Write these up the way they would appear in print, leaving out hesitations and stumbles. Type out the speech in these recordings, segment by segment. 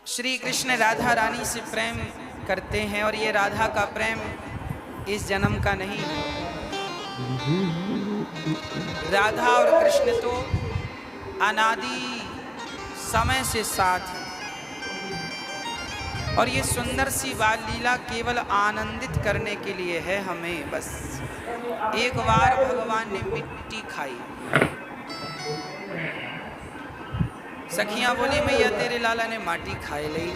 श्री कृष्ण राधा रानी से प्रेम करते हैं और ये राधा का प्रेम इस जन्म का नहीं है। राधा और कृष्ण तो अनादि समय से साथ हैं और ये सुंदर सी बाल लीला केवल आनंदित करने के लिए है हमें। बस एक बार भगवान ने मिट्टी खाई, सखियां बोली मैया तेरे लाला ने माटी खाए ली।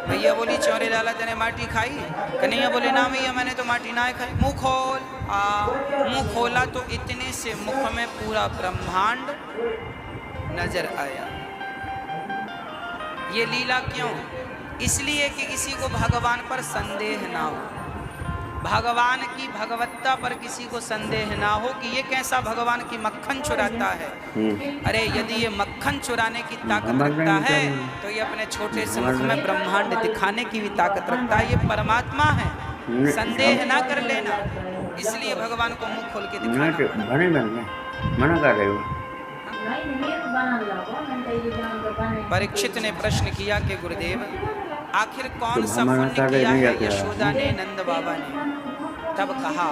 मैया बोली चौरे लाला तेने माटी खाई? कन्हैया बोले ना मैया मैंने तो माटी ना खाई। मुंह खोल। मुंह खोला तो इतने से मुख में पूरा ब्रह्मांड नजर आया। ये लीला क्यों? इसलिए कि किसी को भगवान पर संदेह ना हो, भगवान की भगवत्ता पर किसी को संदेह ना हो कि ये कैसा भगवान की मक्खन चुराता है। अरे यदि ये मक्खन चुराने की ताकत रखता है तो ये अपने छोटे से मुख में ब्रह्मांड दिखाने की भी ताकत रखता है। ये परमात्मा है, संदेह ना कर लेना। इसलिए भगवान को मुंह खोल के दिखाना। मना कर रहे हो। परीक्षित ने प्रश्न किया कि गुरुदेव आखिर कौन सा पुण्य किया है यशोदा ने, नंद बाबा ने? तब कहा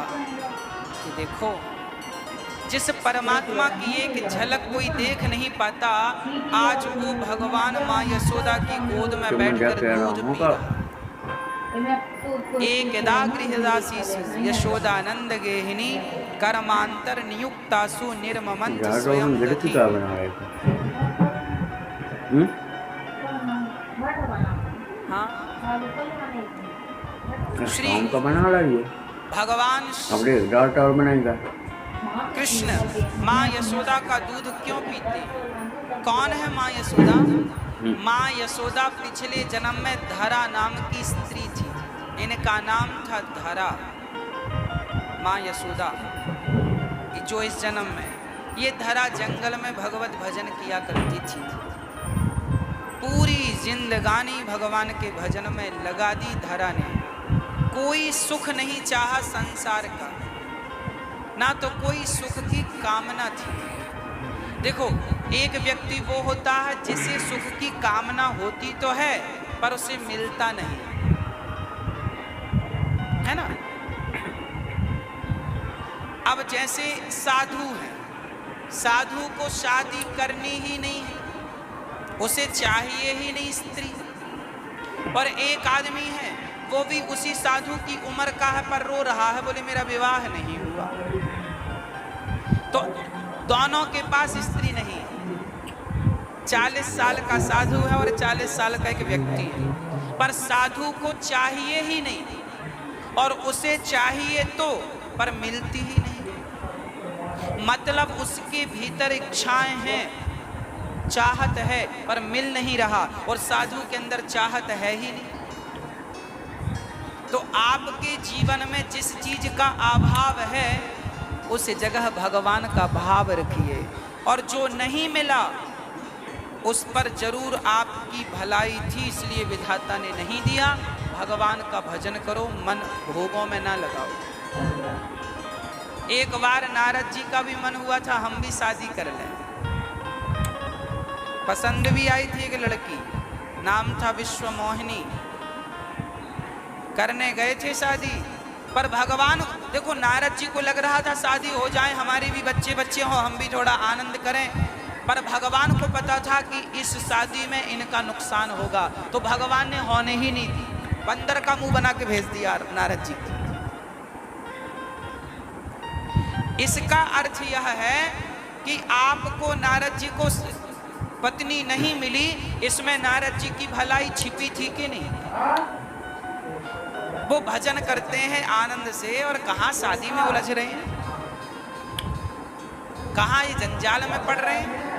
कि देखो जिस परमात्मा की एक झलक कोई देख नहीं पाता, आज वो भगवान माँ यशोदा की गोद में बैठकर दूध पी रहा। एकदा गृहदासी यशोदानंद गेहिनी कर्मांतर नियुक्तासु निर्ममंत स्वयं दधि। हाँ श्री भगवान कृष्ण माँ यशोदा का दूध क्यों पीते? कौन है माँ यशोदा? माँ यशोदा पिछले जन्म में धरा नाम की स्त्री थी, इनका नाम था धरा। माँ यशोदा जो इस जन्म में, ये धरा जंगल में भगवत भजन किया करती थी। पूरी जिंदगानी भगवान के भजन में लगा दी धरा ने। कोई सुख नहीं चाहा संसार का, ना तो कोई सुख की कामना थी। देखो एक व्यक्ति वो होता है जिसे सुख की कामना होती तो है पर उसे मिलता नहीं है ना। अब जैसे साधु है, साधु को शादी करनी ही नहीं है, उसे चाहिए ही नहीं स्त्री। और एक आदमी है वो भी उसी साधु की उम्र का है पर रो रहा है, बोले मेरा विवाह नहीं हुआ। तो दोनों के पास स्त्री नहीं है। 40 साल का साधु है और 40 साल का एक व्यक्ति है, पर साधु को चाहिए ही नहीं और उसे चाहिए तो पर मिलती ही नहीं। मतलब उसके भीतर इच्छाएं हैं, चाहत है पर मिल नहीं रहा, और साधु के अंदर चाहत है ही नहीं। तो आपके जीवन में जिस चीज का अभाव है उस जगह भगवान का भाव रखिए, और जो नहीं मिला उस पर जरूर आपकी भलाई थी, इसलिए विधाता ने नहीं दिया। भगवान का भजन करो, मन भोगों में ना लगाओ। एक बार नारद जी का भी मन हुआ था हम भी शादी कर लें। पसंद भी आई थी एक लड़की, नाम था विश्वमोहिनी। करने गए थे शादी, पर भगवान, देखो नारद जी को लग रहा था शादी हो जाए, हमारे भी बच्चे बच्चे हो, हम भी थोड़ा आनंद करें। पर भगवान को पता था कि इस शादी में इनका नुकसान होगा, तो भगवान ने होने ही नहीं दी। बंदर का मुंह बना के भेज दिया नारद जी। इसका अर्थ यह है कि आपको नारद जी को पत्नी नहीं मिली, इसमें नारद जी की भलाई छिपी थी कि नहीं? वो भजन करते हैं आनंद से और कहाँ शादी में उलझ रहे हैं, कहाँ ये जंजाल में पड़ रहे हैं।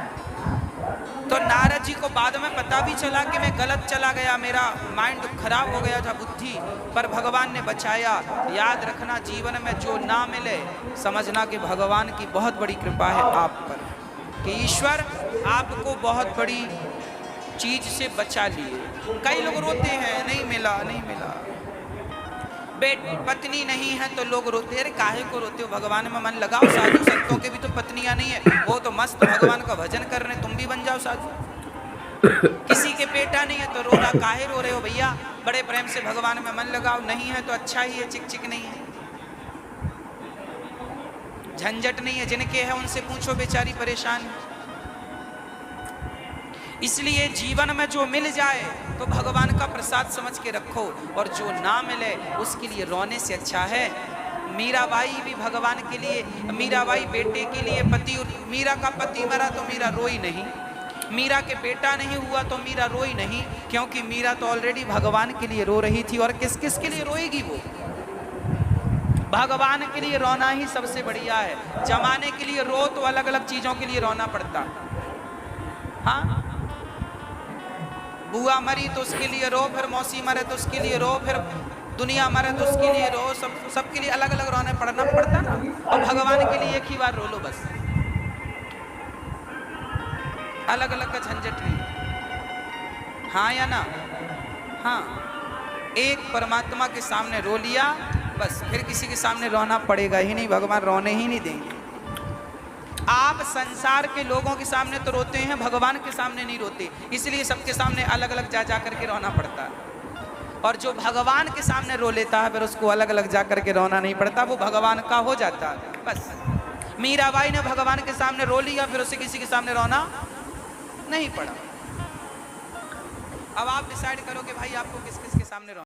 तो नारद जी को बाद में पता भी चला कि मैं गलत चला गया, मेरा माइंड खराब हो गया था, बुद्धि, पर भगवान ने बचाया। याद रखना जीवन में जो ना मिले समझना कि भगवान की बहुत बड़ी कृपा है आप पर, कि ईश्वर आपको बहुत बड़ी चीज से बचा लिए। कई लोग रोते हैं नहीं मिला नहीं मिला। पत्नी नहीं है तो लोग रोते, अरे काहे को रोते हो, भगवान में मन लगाओ। साधु संतों के भी तो पत्नियां नहीं है, वो तो मस्त भगवान का भजन कर रहे हैं, तुम भी बन जाओ साधु। किसी के बेटा नहीं है तो रो रहा, काहे रो रहे हो भैया, बड़े प्रेम से भगवान में मन लगाओ। नहीं है तो अच्छा ही है, चिक चिक नहीं है, झंझट नहीं है। जिनके है उनसे पूछो, बेचारी परेशान है। इसलिए जीवन में जो मिल जाए तो भगवान का प्रसाद समझ के रखो, और जो ना मिले उसके लिए रोने से अच्छा है। मीराबाई भी भगवान के लिए, मीराबाई बेटे के लिए पति, मीरा का पति मरा तो मीरा रोई नहीं, मीरा के बेटा नहीं हुआ तो मीरा रोई नहीं, क्योंकि मीरा तो ऑलरेडी भगवान के लिए रो रही थी। और किस किस के लिए रोएगी वो, भगवान के लिए रोना ही सबसे बढ़िया है। जमाने के लिए रो तो अलग अलग चीजों के लिए रोना पड़ता। हाँ, बुआ मरी तो उसके लिए रो, फिर मौसी मरे तो उसके लिए रो, फिर दुनिया मरे तो उसके लिए रो, सबके लिए अलग अलग रोने पड़ना पड़ता ना। और भगवान के लिए एक ही बार रो लो बस, अलग अलग का झंझट नहीं। हाँ या ना? हाँ, एक परमात्मा के सामने रो लिया बस, फिर किसी के सामने रोना पड़ेगा ही नहीं, भगवान रोने ही नहीं देंगे। आप संसार के लोगों के सामने तो रोते हैं, भगवान के सामने नहीं रोते, इसलिए सबके सामने अलग अलग जा जा करके रोना पड़ता है। और जो भगवान के सामने रो लेता है फिर उसको अलग अलग जा करके रोना नहीं पड़ता, वो भगवान का हो जाता है बस। मीराबाई ने भगवान के सामने रो लिया, फिर उसे किसी के सामने रोना नहीं पड़ा। अब आप डिसाइड करो कि भाई आपको किस किस के सामने रोना।